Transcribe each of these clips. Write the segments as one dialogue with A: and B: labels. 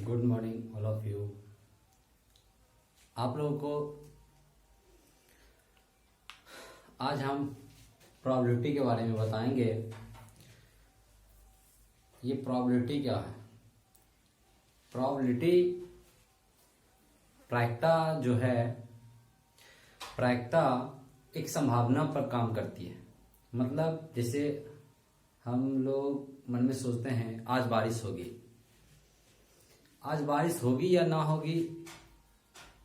A: Good morning all of you. आप लोगों को आज हम प्रोबेबिलिटी के बारे में बताएंगे। ये प्रोबेबिलिटी क्या है? प्रोबेबिलिटी प्रायिकता जो है, प्रायिकता एक संभावना पर काम करती है। मतलब जैसे हम लोग मन में सोचते हैं आज बारिश होगी, आज बारिश होगी या ना होगी,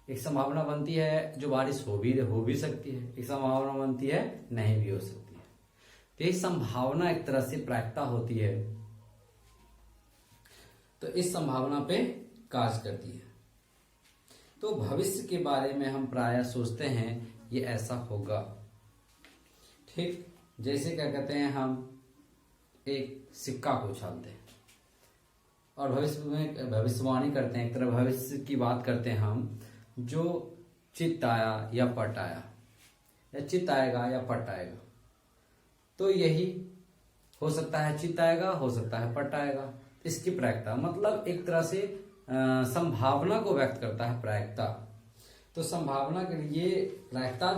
A: एक संभावना बनती है जो बारिश हो भी सकती है, एक संभावना बनती है नहीं भी हो सकती है। तो एक संभावना एक तरह से प्रायिकता होती है, तो इस संभावना पे कार्य करती है। तो भविष्य के बारे में हम प्रायः सोचते हैं ये ऐसा होगा, ठीक। जैसे क्या कहते हैं, हम एक सिक्का को उछालते हैं और भविष्य में भविष्यवाणी करते हैं, एक तरह भविष्य की बात करते हैं हम, जो चित्त आया या पट आया, या चित्त आएगा या पट आएगा। तो यही हो सकता है, चित्त आएगा, हो सकता है पट आएगा। इसकी प्रायिकता मतलब एक तरह से संभावना को व्यक्त करता है प्रायिकता। तो संभावना के लिए प्रायिकता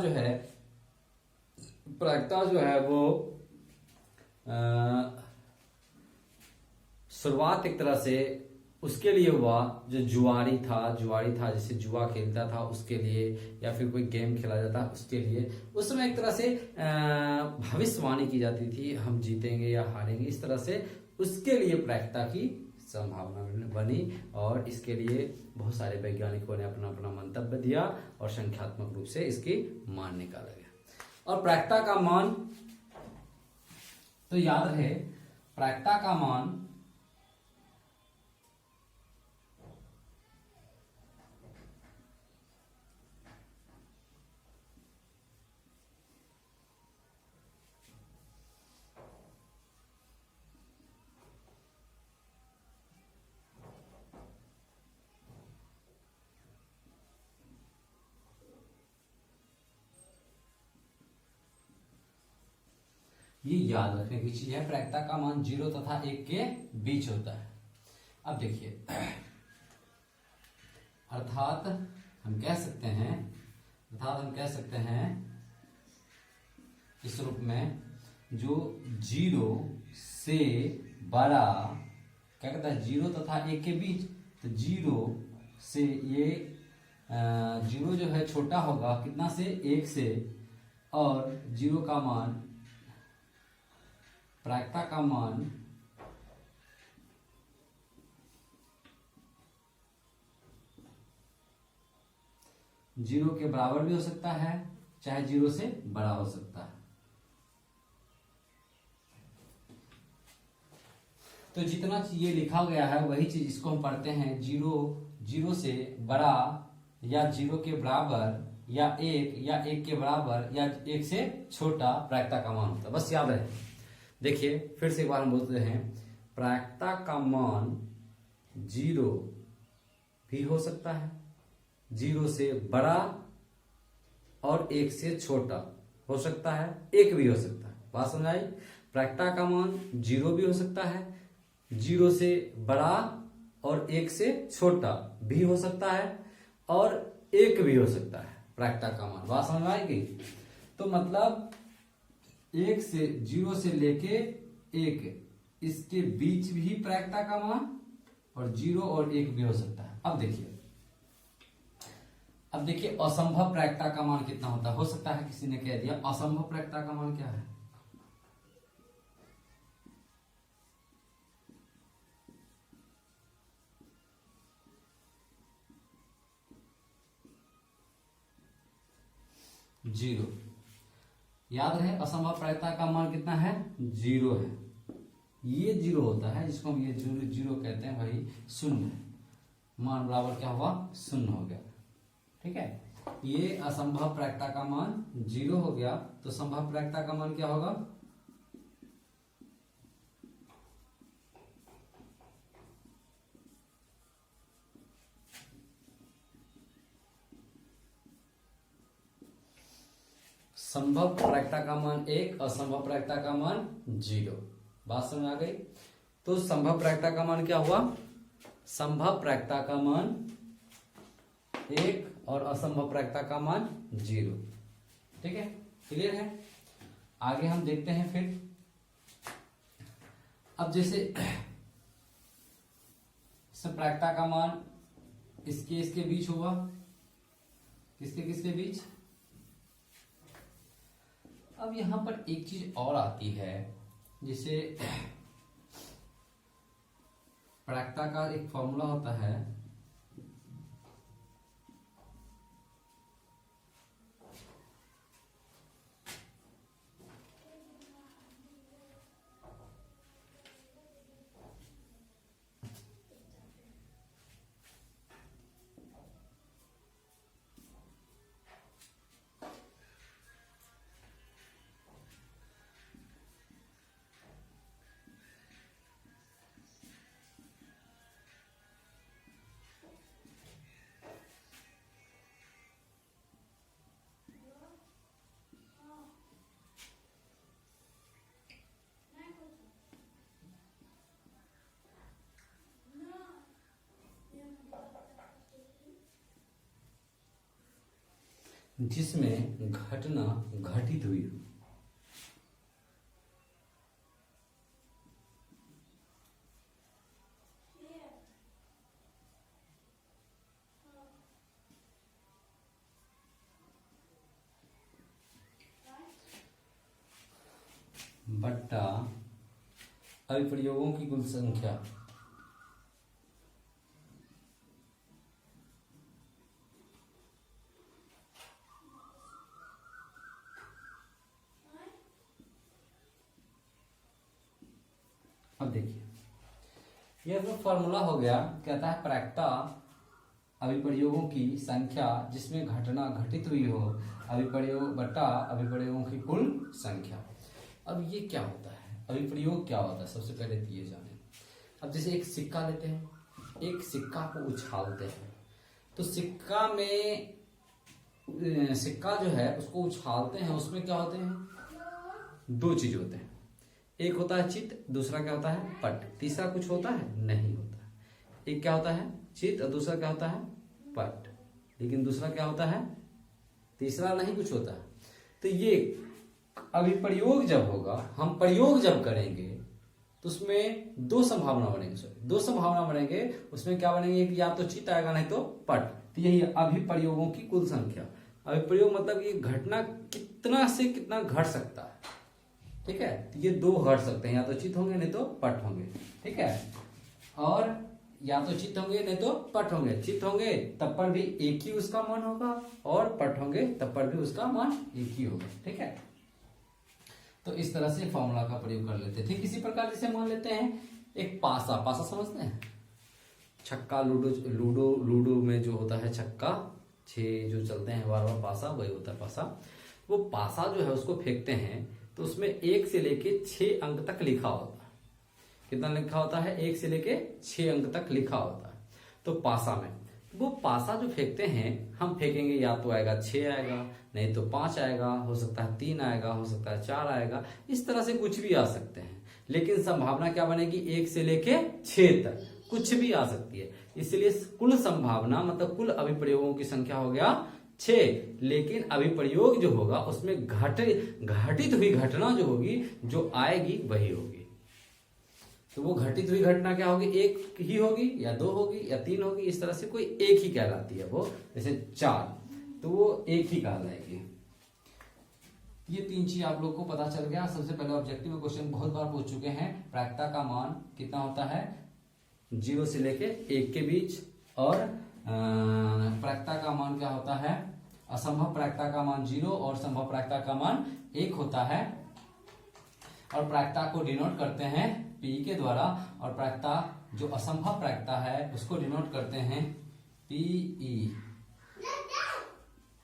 A: जो है वो शुरुआत एक तरह से उसके लिए हुआ जो जुआरी था, जैसे जुआ खेलता था उसके लिए, या फिर कोई गेम खेला जाता उसके लिए। उसमें एक तरह से भविष्यवाणी की जाती थी, हम जीतेंगे या हारेंगे, इस तरह से उसके लिए प्रायिकता की संभावना बनी। और इसके लिए बहुत सारे वैज्ञानिकों ने अपना अपना मंतव्य दिया और संख्यात्मक रूप से इसकी मान निकाला गया। और प्रायिकता का मान तो याद रहे, प्रायिकता का मान ये याद रखने की चीज है। प्रायिकता का मान 0 तथा 1 के बीच होता है। अब देखिए, अर्थात हम कह सकते हैं इस रूप में, जो 0 से बड़ा क्या कहता है, 0 तथा 1 के बीच। तो 0 से ये 0 जो है छोटा होगा कितना से, 1 से, और 0 का मान, प्रायिकता का मान 0 के बराबर भी हो सकता है, चाहे 0 से बड़ा हो सकता है। तो जितना ये लिखा गया है वही चीज इसको हम पढ़ते हैं। 0 से बड़ा या 0 के बराबर या 1 के बराबर या 1 से छोटा प्रायिकता का मान होता है। बस याद रहे। देखिए फिर से एक बार हम बोलते हैं, प्रायिकता का मान 0 भी हो सकता है, 0 से बड़ा और 1 से छोटा हो सकता है, 1 भी हो सकता है। बात समझ आई? प्रायिकता का मान 0 भी हो सकता है, 0 से बड़ा और 1 से छोटा भी हो सकता है, और 1 भी हो सकता है प्रायिकता का मान। बात समझ आएगी? तो मतलब 0 से लेके 1 इसके बीच भी प्रायिकता का मान, और 0 और 1 भी हो सकता है। अब देखिए असंभव प्रायिकता का मान कितना होता है? हो सकता है किसी ने कह दिया असंभव प्रायिकता का मान क्या है? जीरो। याद रहे, असंभव प्रायिकता का मान कितना है? 0 है। ये 0 होता है, जिसको हम ये 0 कहते हैं, वही शून्य है। मान बराबर क्या हुआ? 0 हो गया। ठीक है, ये असंभव प्रायिकता का मान 0 हो गया। तो संभव प्रायिकता का मान क्या होगा? संभव प्रायिकता का मान 1, असंभव प्रायिकता का मान 0। बात समझ आ गई? तो संभव प्रायिकता का मान क्या हुआ? संभव प्रायिकता का मान 1 और असंभव प्रायिकता का मान 0। ठीक है, क्लियर है। आगे हम देखते हैं फिर। अब जैसे प्रायिकता का मान इसके बीच होगा, किसके बीच। अब यहां पर एक चीज और आती है, जिसे प्रायिकता का एक फॉर्मूला होता है, जिसमें घटना घटित हुई हो। बट्टा अभिप्रयोगों की कुल संख्या। अब देखिए, यह जो फॉर्मूला हो गया, कहता है प्रायिकता अभिप्रयोगों की संख्या जिसमें घटना घटित हुई हो, अभिप्रयोग बट्टा अभिप्रयोगों की कुल संख्या। अब ये क्या होता है, अभिप्रयोग क्या होता है, सबसे पहले तो ये जाने। अब जैसे एक सिक्का लेते हैं, एक सिक्का को उछालते हैं, तो सिक्का में सिक्का जो है उसको उछालते हैं, उसमें क्या होते हैं, दो चीज होते हैं। एक होता है चित्त, दूसरा क्या होता है पट। तीसरा कुछ होता है, नहीं होता। एक क्या होता है चित्त और दूसरा क्या होता है पट, लेकिन दूसरा क्या होता है, तीसरा नहीं कुछ होता है। तो ये अभिप्रयोग जब होगा, हम प्रयोग जब करेंगे, तो उसमें दो संभावना बनेंगे। उसमें क्या बनेंगे, या तो चित्त आएगा नहीं तो पट। तो यही अभिप्रयोगों की कुल संख्या। अभिप्रयोग मतलब ये घटना कितना से कितना घट सकता है। ठीक है, तो ये दो घट सकते हैं, या तो चित्त होंगे नहीं तो पट होंगे। ठीक है, और या तो चित्त होंगे नहीं तो पट होंगे। चित्त होंगे तब पर भी एक ही उसका मान होगा, और पट होंगे तब पर भी उसका मान एक ही होगा। ठीक है, तो इस तरह से फॉर्मूला का प्रयोग कर लेते हैं। ठीक इसी प्रकार जैसे मान लेते हैं एक पासा समझते हैं, छक्का लूडो में जो होता है छक्का, 6 जो चलते हैं बार बार, पासा वही होता है पासा। वो पासा जो है उसको फेंकते हैं, तो उसमें 1 से लेके 6 अंक तक लिखा होता है। कितना लिखा होता है, 1 से लेके 6 अंक तक लिखा होता है। तो पासा में वो पासा जो फेंकते हैं, हम फेंकेंगे, या तो आएगा 6 आएगा, नहीं तो 5 आएगा, हो सकता है 3 आएगा, हो सकता है 4 आएगा, इस तरह से कुछ भी आ सकते हैं। लेकिन संभावना क्या बनेगी, 1 से लेके 6 तक कुछ भी आ सकती है। इसलिए कुल संभावना मतलब कुल अभिप्रयोगों की संख्या हो गया 6। लेकिन अभिप्रयोग जो होगा उसमें घटित हुई घटना जो होगी, जो आएगी वही होगी। तो वो घटित हुई घटना क्या होगी, एक ही होगी या 2 होगी या 3 होगी, इस तरह से कोई एक ही कहलाती है। वो जैसे 4, तो वो एक ही कहलाएगी। ये 3 चीज आप लोग को पता चल गया। सबसे पहले ऑब्जेक्टिव क्वेश्चन बहुत बार पूछ चुके हैं, प्रायिकता का मान कितना होता है, 0 से लेके 1 के बीच, और प्रायिकता का मान क्या होता है, असंभव प्रायिकता का मान 0 और संभव प्रायिकता का मान 1 होता है। और प्रायिकता को डिनोट करते हैं पी के द्वारा, और प्रायिकता जो असंभव प्रायिकता है उसको डिनोट करते हैं पीई।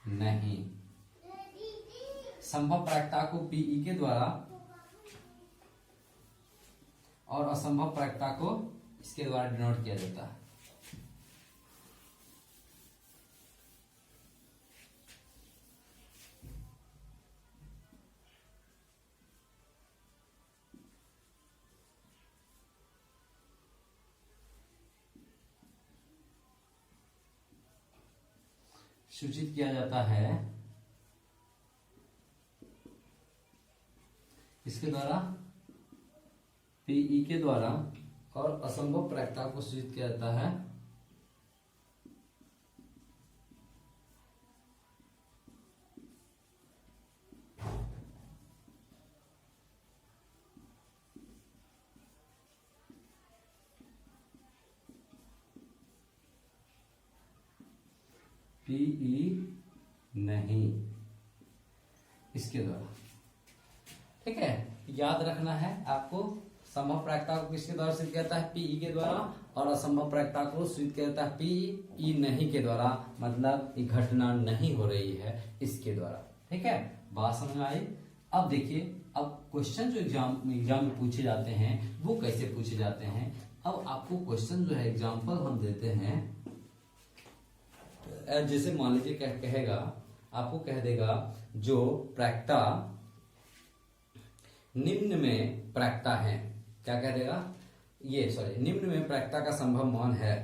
A: नहीं, संभव प्रायिकता को पीई के द्वारा और असंभव प्रायिकता को इसके द्वारा डिनोट किया जाता है। सूचित किया जाता है इसके द्वारा, पीई के द्वारा, और असंभव प्रायिकता को सूचित किया जाता है पीई नहीं, इसके द्वारा। ठीक है, याद रखना है आपको, संभव प्रायिकता को किसके द्वारा सिद्ध किया जाता है? पीई के द्वारा, और असंभव प्रायिकता को सिद्ध किया जाता है पीई नहीं के द्वारा, मतलब ये घटना नहीं हो रही है इसके द्वारा। ठीक है, बात समझ में आई? अब देखिए, अब क्वेश्चन जो एग्जाम में पूछे जाते हैं वो कैसे पूछे जाते हैं। अब आपको क्वेश्चन जो है एग्जाम्पल हम देते हैं, जैसे मान लीजिए कहेगा, आपको कह देगा जो प्रायिकता निम्न में प्रायिकता है, क्या कह देगा? ये सॉरी, निम्न में प्रायिकता का संभव मान है।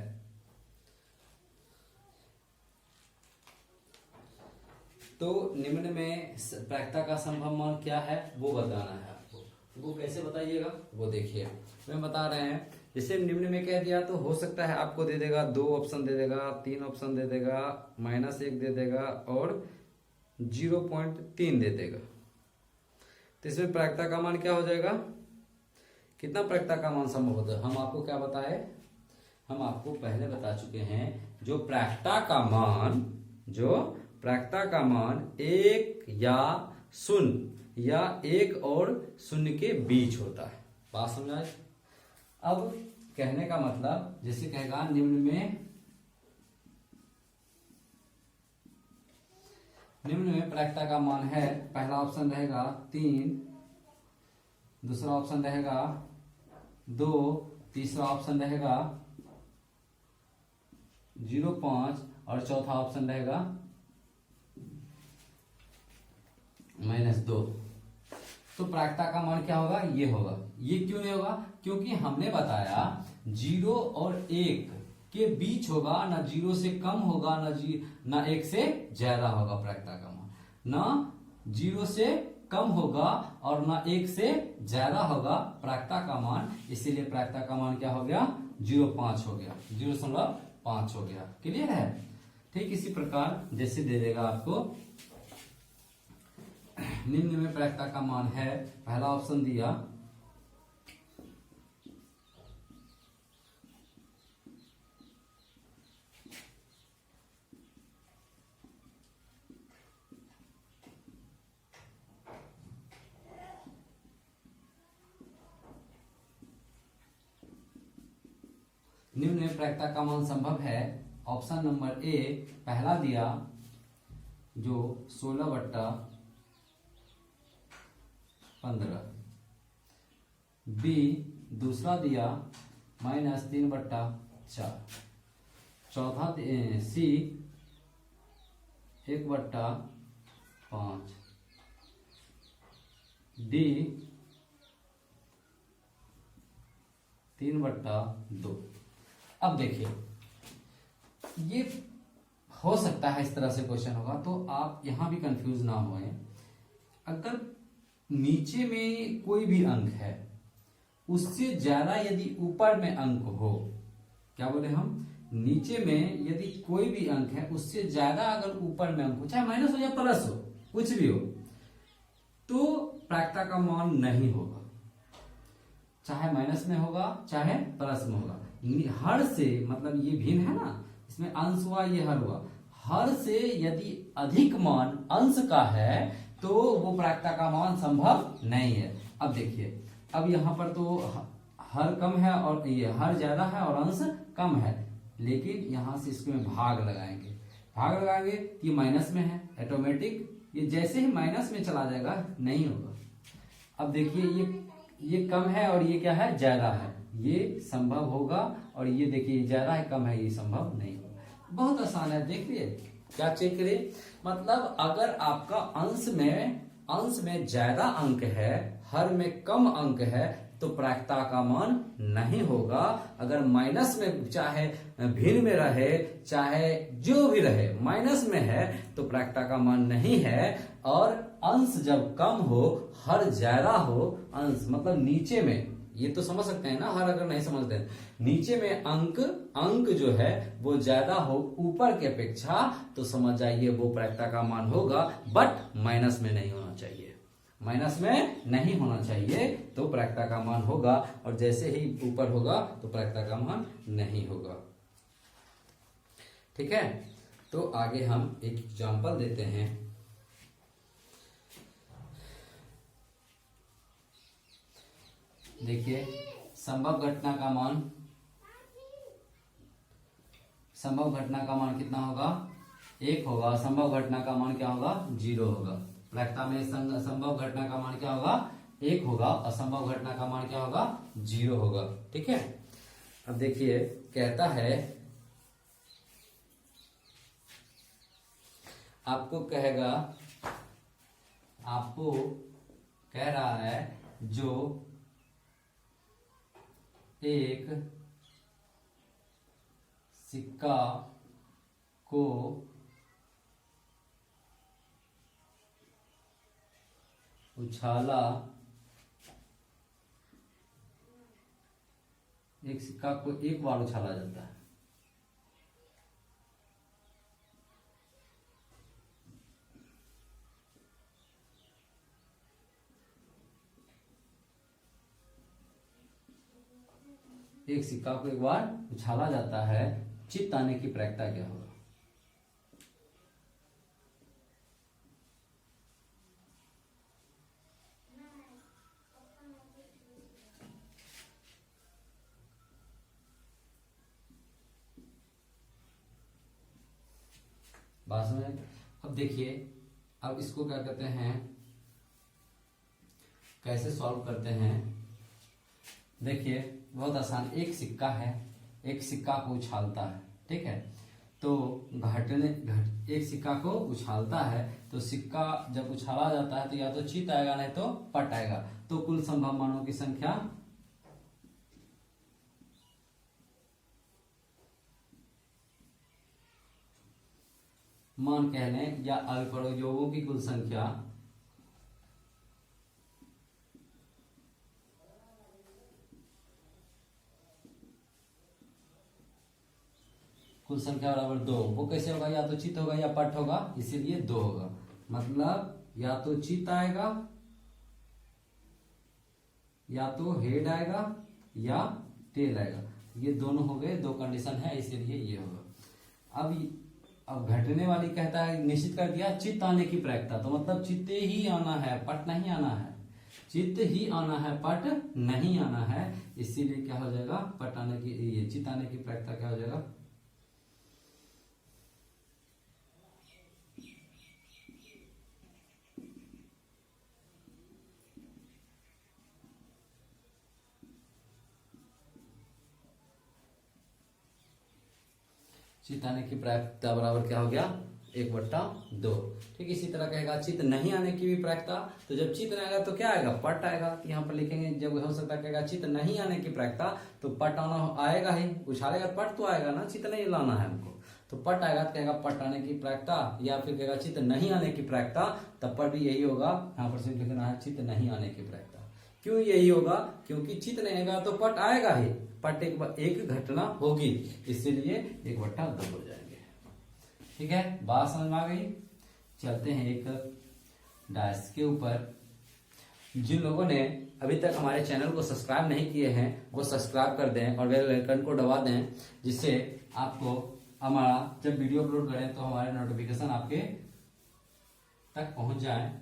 A: तो निम्न में प्रायिकता का संभव मान क्या है वो बताना है आपको। वो कैसे बताइएगा वो देखिए, मैं बता रहे हैं। जैसे निम्न में कह दिया तो हो सकता है आपको दे देगा 2 ऑप्शन दे देगा, 3 ऑप्शन दे देगा, -1 दे देगा और 0.3 दे देगा। तो इसमें प्रायिकता का मान क्या हो जाएगा? कितना प्रायिकता का मान संभव होता है? हम आपको क्या बताए? हम आपको पहले बता चुके हैं जो प्रायिकता का मान 1 या 0 या 1 और 0 के बीच होता है। बात समझाए? अब कहने का मतलब, जैसे कहेगा निम्न में प्रायिकता का मान है, पहला ऑप्शन रहेगा 3, दूसरा ऑप्शन रहेगा 2, तीसरा ऑप्शन रहेगा 0.5 और चौथा ऑप्शन रहेगा -2। तो प्रायिकता का मान क्या होगा? ये होगा। ये क्यों नहीं होगा? क्योंकि हमने बताया 0 और 1 के बीच होगा, ना 0 से कम होगा ना 1 से ज्यादा होगा प्रायिकता का मान, ना 0 से कम होगा और ना 1 से ज्यादा होगा प्रायिकता का मान। इसीलिए प्रायिकता का मान क्या हो गया? 0.5 हो गया, 0.5 हो गया। क्लियर है? ठीक इसी प्रकार जैसे दे देगा आपको, निम्न में प्रायिकता का मान है, पहला ऑप्शन दिया निम्न में प्रायिकता का मान संभव है। ऑप्शन नंबर ए पहला दिया जो 16/15, बी दूसरा दिया -3/4, चौथा सी 1/5, डी 3/2। अब देखिए, ये हो सकता है इस तरह से क्वेश्चन होगा, तो आप यहां भी कंफ्यूज ना होए। अगर नीचे में कोई भी अंक है, उससे ज्यादा यदि ऊपर में अंक हो, क्या बोले हम? नीचे में यदि कोई भी अंक है उससे ज्यादा अगर ऊपर में अंक हो, चाहे माइनस हो या प्लस हो, कुछ भी हो, तो प्रायिकता का मान नहीं होगा। चाहे माइनस में होगा चाहे प्लस में होगा। हर से मतलब ये भिन्न है ना, इसमें अंश हुआ, ये हर हुआ। हर से यदि अधिक मान अंश का है तो वो प्रायिकता का मान संभव नहीं है। अब देखिए, अब यहाँ पर तो हर कम है और ये हर ज्यादा है और अंश कम है, लेकिन यहां से इसमें भाग लगाएंगे कि माइनस में है, ऑटोमेटिक ये जैसे ही माइनस में चला जाएगा नहीं होगा। अब देखिए, ये कम है और ये क्या है? ज्यादा है, ये संभव होगा। और ये देखिए ज्यादा है, कम है, ये संभव नहीं होगा। बहुत आसान है, देखिए क्या चेक करें। मतलब अगर आपका अंश में ज्यादा अंक है हर में कम अंक है तो प्रायिकता का मान नहीं होगा। अगर माइनस में चाहे भिन्न में रहे चाहे जो भी रहे माइनस में है तो प्रायिकता का मान नहीं है। और अंश जब कम हो हर ज्यादा हो, अंश मतलब नीचे में, ये तो समझ सकते हैं ना, हर अगर नहीं समझते हैं, नीचे में अंक जो है वो ज्यादा हो ऊपर के अपेक्षा तो समझ जाइए वो प्रायिकता का मान होगा। बट माइनस में नहीं होना चाहिए, माइनस में नहीं होना चाहिए तो प्रायिकता का मान होगा। और जैसे ही ऊपर होगा तो प्रायिकता का मान नहीं होगा। ठीक है, तो आगे हम एक एग्जांपल देते हैं। देखिए, संभव घटना का मान कितना होगा? 1 होगा। असंभव घटना का मान क्या होगा? 0 होगा। प्रायिकता में संभव घटना का मान क्या होगा? 1 होगा। असंभव घटना का मान क्या होगा? 0 होगा। ठीक है, अब देखिए कहता है, आपको कह रहा है जो एक सिक्का को उछाला, एक सिक्का को एक बार उछाला जाता है, एक सिक्का को एक बार उछाला जाता है, चित्त आने की प्रायिकता क्या होगा? बात समझ? अब देखिए, अब इसको क्या कहते हैं, कैसे सॉल्व करते हैं? देखिए बहुत आसान, एक सिक्का है, एक सिक्का को उछालता है, ठीक है, तो एक सिक्का को उछालता है तो सिक्का जब उछाला जाता है तो या तो चित आएगा नहीं तो पट आएगा। तो कुल संभव मानों की संख्या मान कह लें या अविपरोयोगों की कुल संख्या बराबर 2। वो कैसे होगा? या तो चित होगा या पट होगा, इसीलिए 2 होगा। मतलब या तो चित आएगा या तो हेड आएगा या टेल आएगा, ये दोनों हो गए, 2 कंडीशन है, इसीलिए ये होगा। अब घटने वाली कहता है, निश्चित कर दिया चित्त आने की प्रायिकता, तो मतलब चित्त ही आना है, पट नहीं आना है, चित्त ही आना है, पट नहीं आना है, इसीलिए क्या हो जाएगा? पट आने की, ये चित्त आने की प्रायिकता क्या हो जाएगा? चित्त आने की प्रायिकता बराबर क्या हो गया? 1/2। ठीक, इसी तरह कहेगा चित्त नहीं आने की भी प्रायिकता, तो जब चित्त नहीं आएगा तो क्या आएगा? पट आएगा। यहाँ पर लिखेंगे, जब हो सकता कहेगा चित्त नहीं आने की प्रायिकता तो पट आना आएगा ही, उछालेगा पट तो आएगा ना, चित्त नहीं लाना है हमको, तो पट आएगा तो कहेगा पट आने की प्रायिकता, या फिर कहेगा चित्त नहीं आने की प्रायिकता, तब पर भी यही होगा। यहाँ पर सिर्फ लिखना है चित्त नहीं आने की प्रायिकता। क्यों यही होगा? क्योंकि चित्त नहीं आएगा तो पट आएगा ही, पट एक घटना होगी, इसीलिए 1/2 हो जाएंगे। ठीक है, बात समझ में आ गई? चलते हैं एक डायस के ऊपर। जिन लोगों ने अभी तक हमारे चैनल को सब्सक्राइब नहीं किए हैं वो सब्सक्राइब कर दें और बेल आइकन को दबा दें, जिससे आपको हमारा जब वीडियो अपलोड करें तो हमारे नोटिफिकेशन आपके तक पहुंच जाए।